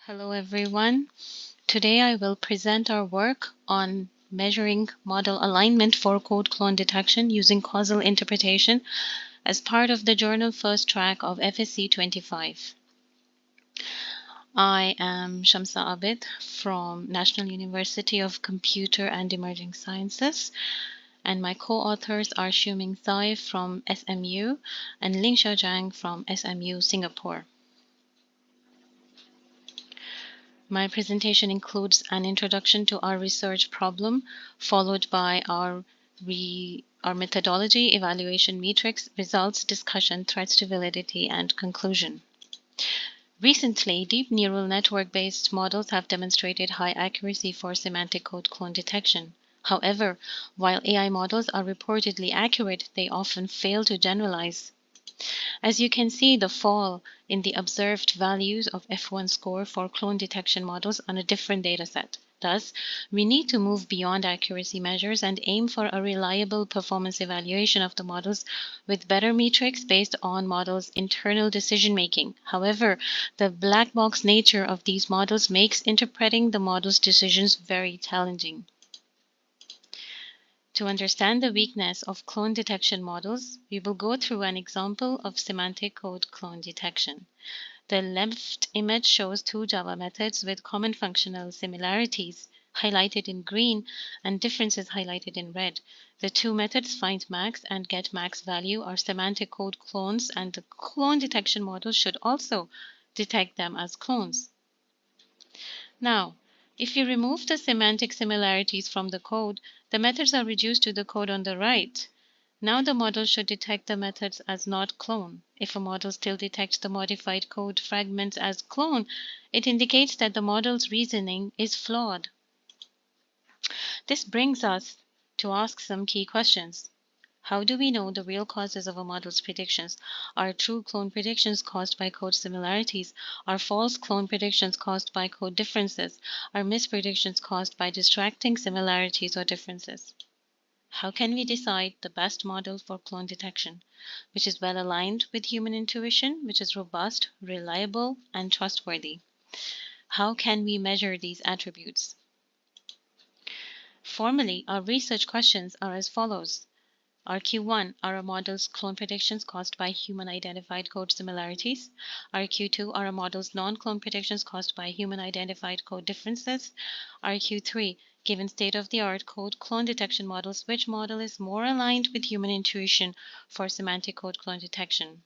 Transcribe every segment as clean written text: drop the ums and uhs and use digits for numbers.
Hello everyone. Today I will present our work on measuring model alignment for code clone detection using causal interpretation as part of the journal first track of FSC 25. I am Shamsa Abid from National University of Computer and Emerging Sciences, and my co-authors are Xiuming Tsai from SMU and Lingxia Zhang from SMU Singapore. My presentation includes an introduction to our research problem, followed by our methodology, evaluation metrics, results, discussion, threats to validity, and conclusion. Recently, deep neural network-based models have demonstrated high accuracy for semantic code clone detection. However, while AI models are reportedly accurate, they often fail to generalize. As you can see, the fall in the observed values of F1 score for clone detection models on a different dataset. Thus, we need to move beyond accuracy measures and aim for a reliable performance evaluation of the models with better metrics based on models' internal decision making. However, the black box nature of these models makes interpreting the model's decisions very challenging. To understand the weakness of clone detection models, we will go through an example of semantic code clone detection. The left image shows two Java methods with common functional similarities, highlighted in green, and differences highlighted in red. The two methods find max and get max value are semantic code clones, and the clone detection model should also detect them as clones. Now, if you remove the semantic similarities from the code, the methods are reduced to the code on the right. Now the model should detect the methods as not clone. If a model still detects the modified code fragments as clone, it indicates that the model's reasoning is flawed. This brings us to ask some key questions. How do we know the real causes of a model's predictions? Are true clone predictions caused by code similarities? Are false clone predictions caused by code differences? Are mispredictions caused by distracting similarities or differences? How can we decide the best model for clone detection, which is well aligned with human intuition, which is robust, reliable, and trustworthy? How can we measure these attributes? Formally, our research questions are as follows. RQ1, are a model's clone predictions caused by human-identified code similarities? RQ2, are a model's non-clone predictions caused by human-identified code differences? RQ3, given state-of-the-art code clone detection models, which model is more aligned with human intuition for semantic code clone detection?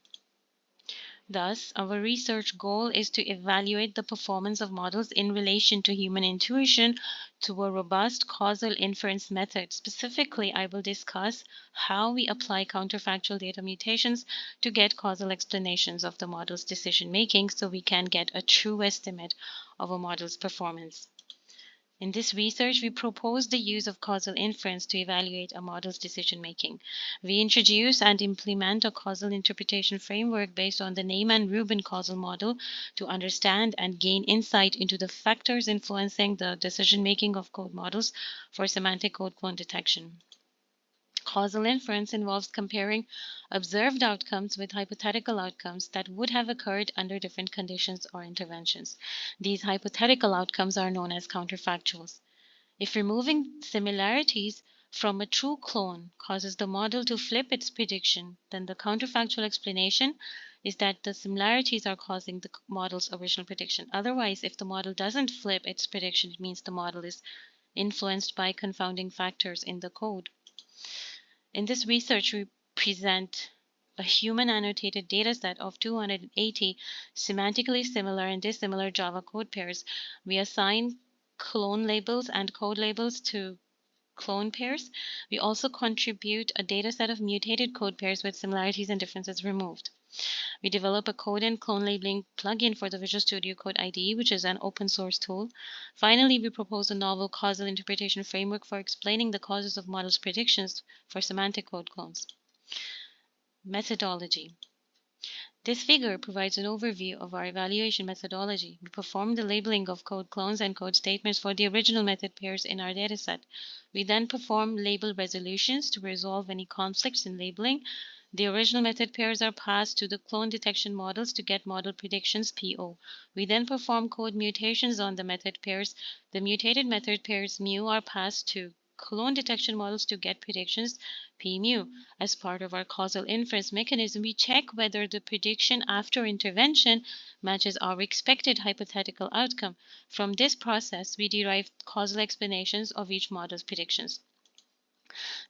Thus, our research goal is to evaluate the performance of models in relation to human intuition to a robust causal inference method. Specifically, I will discuss how we apply counterfactual data mutations to get causal explanations of the model's decision making so we can get a true estimate of a model's performance. In this research, we propose the use of causal inference to evaluate a model's decision-making. We introduce and implement a causal interpretation framework based on the Neyman-Rubin causal model to understand and gain insight into the factors influencing the decision-making of code models for semantic code clone detection. Causal inference involves comparing observed outcomes with hypothetical outcomes that would have occurred under different conditions or interventions. These hypothetical outcomes are known as counterfactuals. If removing similarities from a true clone causes the model to flip its prediction, then the counterfactual explanation is that the similarities are causing the model's original prediction. Otherwise, if the model doesn't flip its prediction, it means the model is influenced by confounding factors in the code. In this research, we present a human annotated dataset of 280 semantically similar and dissimilar Java code pairs. We assign clone labels and code labels to clone pairs. We also contribute a dataset of mutated code pairs with similarities and differences removed. We develop a code and clone labeling plugin for the Visual Studio Code IDE, which is an open source tool. Finally, we propose a novel causal interpretation framework for explaining the causes of models' predictions for semantic code clones. Methodology. This figure provides an overview of our evaluation methodology. We perform the labeling of code clones and code statements for the original method pairs in our dataset. We then perform label resolutions to resolve any conflicts in labeling. The original method pairs are passed to the clone detection models to get model predictions PO. We then perform code mutations on the method pairs. The mutated method pairs mu are passed to clone detection models to get predictions P mu. As part of our causal inference mechanism, we check whether the prediction after intervention matches our expected hypothetical outcome. From this process, we derive causal explanations of each model's predictions.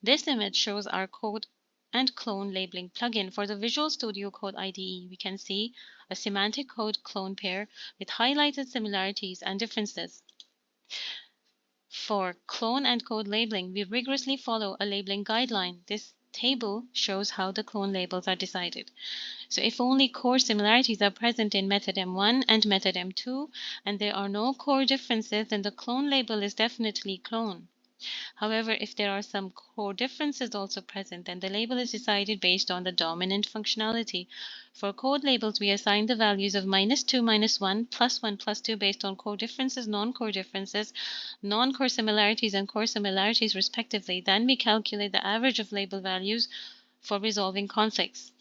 This image shows our code and clone labeling plugin. For the Visual Studio Code IDE, we can see a semantic code clone pair with highlighted similarities and differences. For clone and code labeling, we rigorously follow a labeling guideline. This table shows how the clone labels are decided. So if only core similarities are present in method M1 and method M2, and there are no core differences, then the clone label is definitely clone. However, if there are some core differences also present, then the label is decided based on the dominant functionality. For code labels, we assign the values of -2, -1, +1, +2 based on core differences, non-core differences, non-core similarities, and core similarities respectively. Then we calculate the average of label values for resolving conflicts.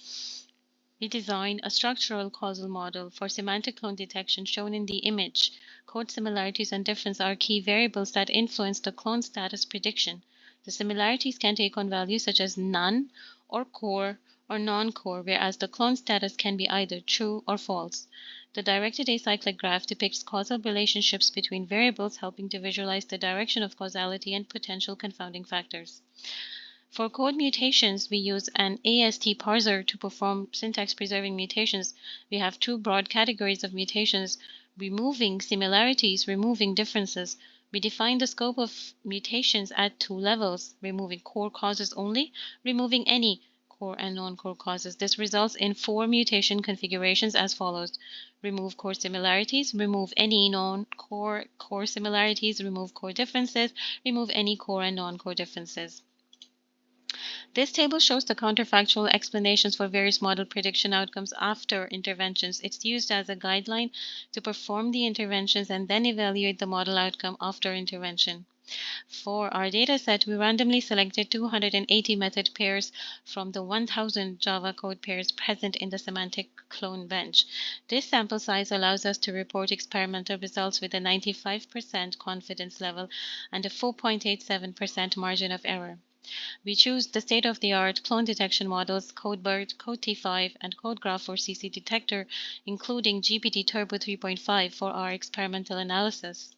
We design a structural causal model for semantic clone detection shown in the image. Code similarities and difference are key variables that influence the clone status prediction. The similarities can take on values such as none, or core, or non-core, whereas the clone status can be either true or false. The directed acyclic graph depicts causal relationships between variables, helping to visualize the direction of causality and potential confounding factors. For code mutations, we use an AST parser to perform syntax-preserving mutations. We have two broad categories of mutations: removing similarities, removing differences. We define the scope of mutations at two levels: removing core causes only, removing any core and non-core causes. This results in four mutation configurations as follows: remove core similarities, remove any non-core core similarities, remove core differences, remove any core and non-core differences. This table shows the counterfactual explanations for various model prediction outcomes after interventions. It's used as a guideline to perform the interventions and then evaluate the model outcome after intervention. For our data set, we randomly selected 280 method pairs from the 1000 Java code pairs present in the semantic clone bench. This sample size allows us to report experimental results with a 95% confidence level and a 4.87% margin of error. We choose the state-of-the-art clone detection models CodeBERT, CodeT5, and CodeGraph for CC detector, including GPT Turbo 3.5 for our experimental analysis.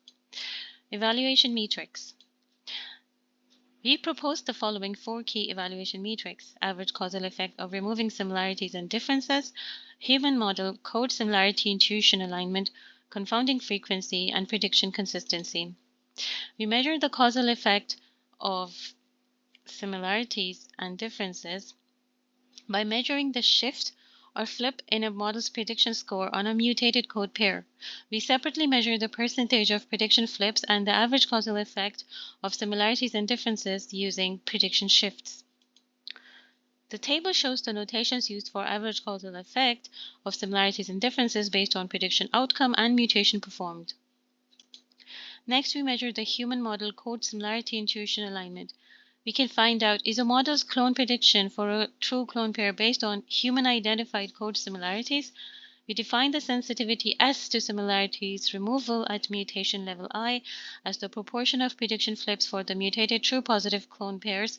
Evaluation metrics. We propose the following four key evaluation metrics: average causal effect of removing similarities and differences, human model code similarity intuition alignment, confounding frequency, and prediction consistency. We measure the causal effect of similarities and differences by measuring the shift or flip in a model's prediction score on a mutated code pair. We separately measure the percentage of prediction flips and the average causal effect of similarities and differences using prediction shifts. The table shows the notations used for average causal effect of similarities and differences based on prediction outcome and mutation performed. Next, we measure the human model code similarity intuition alignment. We can find out, is a model's clone prediction for a true clone pair based on human identified code similarities? We define the sensitivity S to similarities removal at mutation level I as the proportion of prediction flips for the mutated true positive clone pairs.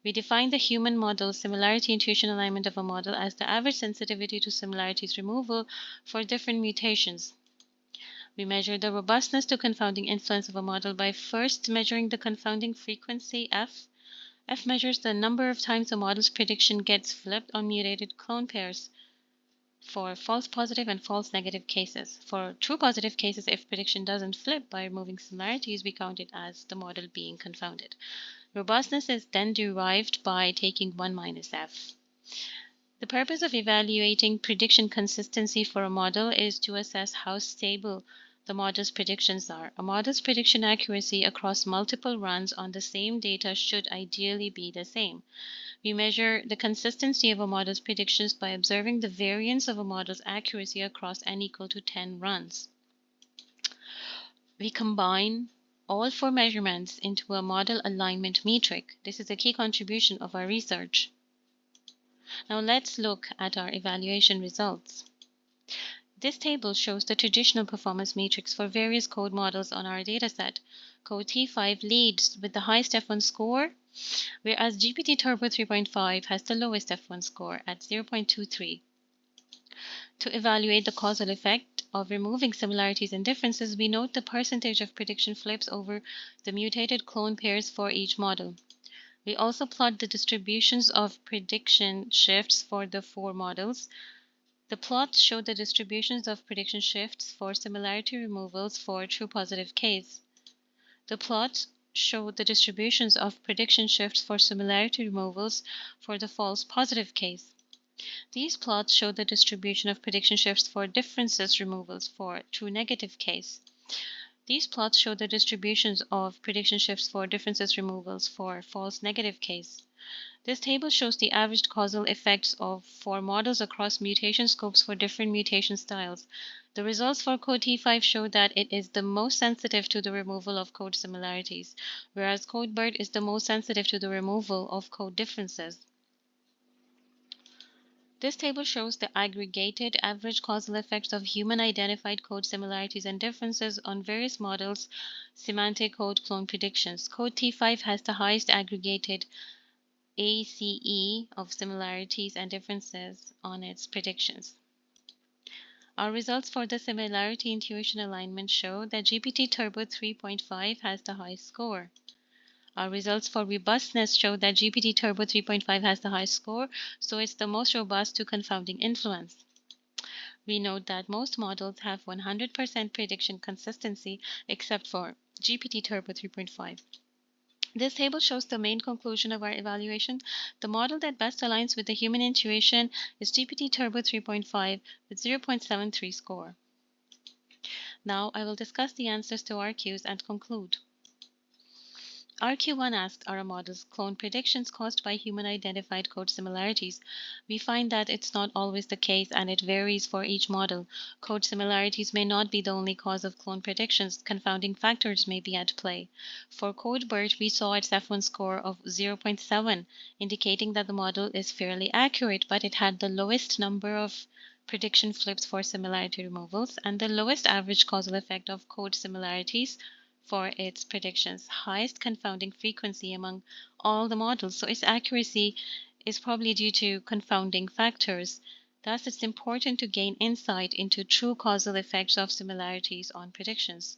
We define the human model similarity intuition alignment of a model as the average sensitivity to similarities removal for different mutations. We measure the robustness to confounding influence of a model by first measuring the confounding frequency F. F measures the number of times a model's prediction gets flipped on mutated clone pairs for false positive and false negative cases. For true positive cases, if prediction doesn't flip by removing similarities, we count it as the model being confounded. Robustness is then derived by taking 1 minus F. The purpose of evaluating prediction consistency for a model is to assess how stable the model's predictions are. A model's prediction accuracy across multiple runs on the same data should ideally be the same. We measure the consistency of a model's predictions by observing the variance of a model's accuracy across n equal to 10 runs. We combine all four measurements into a model alignment metric. This is a key contribution of our research. Now let's look at our evaluation results. This table shows the traditional performance matrix for various code models on our dataset. Code T5 leads with the highest F1 score, whereas GPT Turbo 3.5 has the lowest F1 score at 0.23. To evaluate the causal effect of removing similarities and differences, we note the percentage of prediction flips over the mutated clone pairs for each model. We also plot the distributions of prediction shifts for the 4 models. The plots show the distributions of prediction shifts for similarity removals for true positive case. The plots show the distributions of prediction shifts for similarity removals for the false positive case. These plots show the distribution of prediction shifts for differences removals for true negative case. These plots show the distributions of prediction shifts for differences removals for false negative case. This table shows the averaged causal effects of 4 models across mutation scopes for different mutation styles. The results for code T5 show that it is the most sensitive to the removal of code similarities, whereas code BERT is the most sensitive to the removal of code differences. This table shows the aggregated average causal effects of human-identified code similarities and differences on various models' semantic code clone predictions. Code T5 has the highest aggregated ACE of similarities and differences on its predictions. Our results for the similarity intuition alignment show that GPT Turbo 3.5 has the highest score. Our results for robustness show that GPT Turbo 3.5 has the highest score, so it's the most robust to confounding influence. We note that most models have 100% prediction consistency except for GPT Turbo 3.5. This table shows the main conclusion of our evaluation. The model that best aligns with the human intuition is GPT Turbo 3.5 with 0.73 score. Now I will discuss the answers to RQs and conclude. RQ1 asked, are models clone predictions caused by human-identified code similarities? We find that it's not always the case and it varies for each model. Code similarities may not be the only cause of clone predictions. Confounding factors may be at play. For code BERT, we saw its F1 score of 0.7, indicating that the model is fairly accurate, but it had the lowest number of prediction flips for similarity removals and the lowest average causal effect of code similarities for its predictions, highest confounding frequency among all the models, so its accuracy is probably due to confounding factors. Thus, it's important to gain insight into true causal effects of similarities on predictions.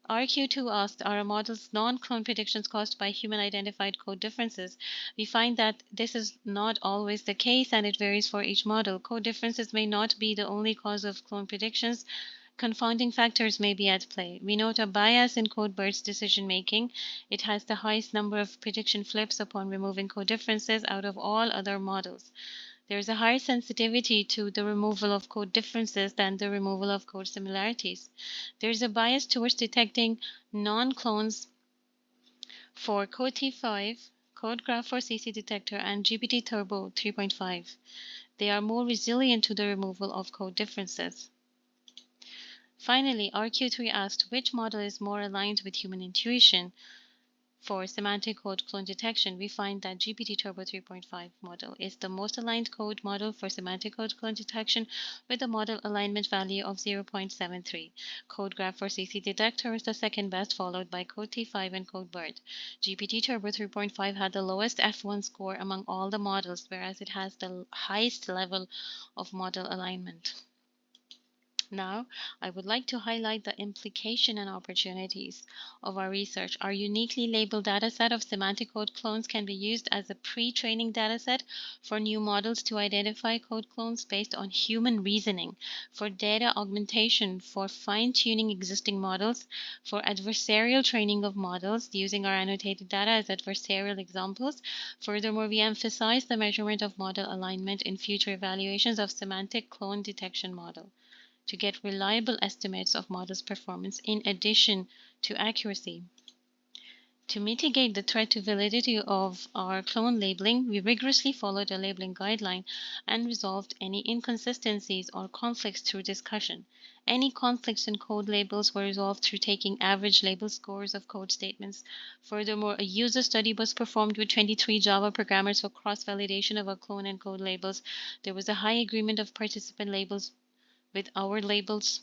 RQ2 asked, are models non-clone predictions caused by human-identified code differences? We find that this is not always the case and it varies for each model. Code differences may not be the only cause of clone predictions. Confounding factors may be at play. We note a bias in code BERT's decision making. It has the highest number of prediction flips upon removing code differences out of all other models. There is a higher sensitivity to the removal of code differences than the removal of code similarities. There is a bias towards detecting non-clones for code T5, code graph for CC detector, and GPT Turbo 3.5. They are more resilient to the removal of code differences. Finally, RQ3 asked which model is more aligned with human intuition. For semantic code clone detection, we find that GPT Turbo 3.5 model is the most aligned code model for semantic code clone detection with a model alignment value of 0.73. Code graph for CC detector is the second best, followed by code T5 and code BERT. GPT Turbo 3.5 had the lowest F1 score among all the models, whereas it has the highest level of model alignment. Now, I would like to highlight the implication and opportunities of our research. Our uniquely labeled dataset of semantic code clones can be used as a pre-training dataset for new models to identify code clones based on human reasoning, for data augmentation, for fine-tuning existing models, for adversarial training of models using our annotated data as adversarial examples. Furthermore, we emphasize the measurement of model alignment in future evaluations of semantic clone detection model to get reliable estimates of models' performance in addition to accuracy. To mitigate the threat to validity of our clone labeling, we rigorously followed a labeling guideline and resolved any inconsistencies or conflicts through discussion. Any conflicts in code labels were resolved through taking average label scores of code statements. Furthermore, a user study was performed with 23 Java programmers for cross-validation of our clone and code labels. There was a high agreement of participant labels with our labels.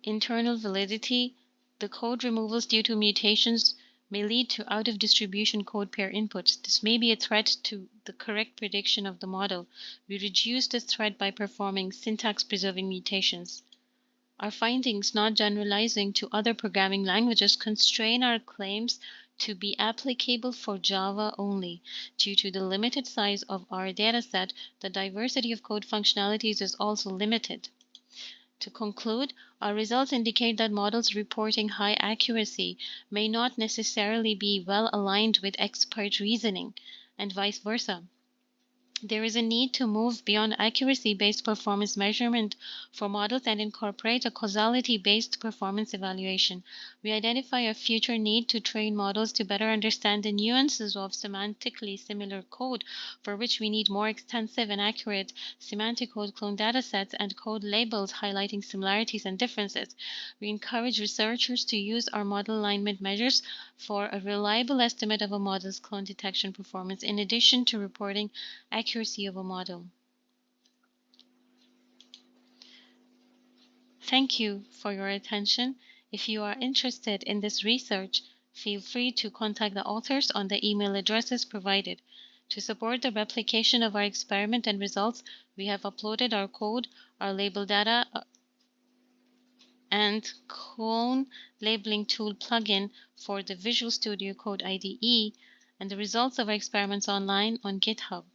Internal validity. The code removals due to mutations may lead to out-of-distribution code pair inputs. This may be a threat to the correct prediction of the model. We reduce this threat by performing syntax-preserving mutations. Our findings, not generalizing to other programming languages, constrain our claims to be applicable for Java only. Due to the limited size of our dataset, the diversity of code functionalities is also limited. To conclude, our results indicate that models reporting high accuracy may not necessarily be well aligned with expert reasoning, and vice versa. There is a need to move beyond accuracy-based performance measurement for models and incorporate a causality-based performance evaluation. We identify a future need to train models to better understand the nuances of semantically similar code, for which we need more extensive and accurate semantic code clone datasets and code labels highlighting similarities and differences. We encourage researchers to use our model alignment measures for a reliable estimate of a model's clone detection performance, in addition to reporting accuracy of a model. Thank you for your attention. If you are interested in this research, feel free to contact the authors on the email addresses provided. To support the replication of our experiment and results, we have uploaded our code, our label data, and clone labeling tool plugin for the Visual Studio Code IDE, and the results of our experiments online on GitHub.